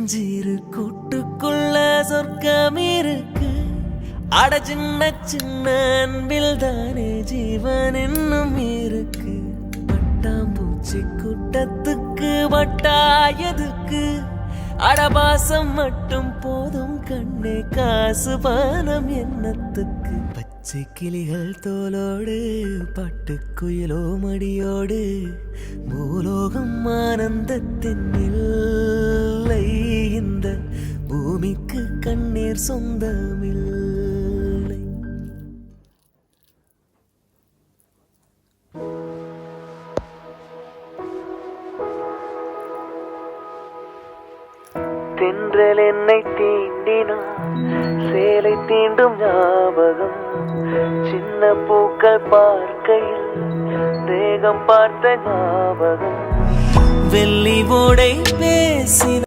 சின்னஞ்சிறு கூட்டுக்குள்ள சொர்க்கம் இருக்கு. அட சின்ன சின்ன அன்பில் தானே ஜீவன் இன்னும் இருக்கு. பட்டாம்பூச்சி கூட்டத்துக்கு வட்டாயதுக்கு அடபாசம் மட்டும் போதும் கண்ணே, காசு பானம் எண்ணத்துக்கு. பச்சை கிளிகள் தோலோடு பட்டுக்குயிலோ மடியோடு பூலோகம் ஆனந்தத்தின் இல்லை. இந்த பூமிக்கு கண்ணீர் சொந்தமில்லை. தென்றல் என்னை தீண்டினான், சேலை தீண்டும் ஞாபகம். சின்ன பூக்கள் பார்க்கையில் தேகம் பார்த்த ஞாபகம். வெள்ளி ஓடை பேசின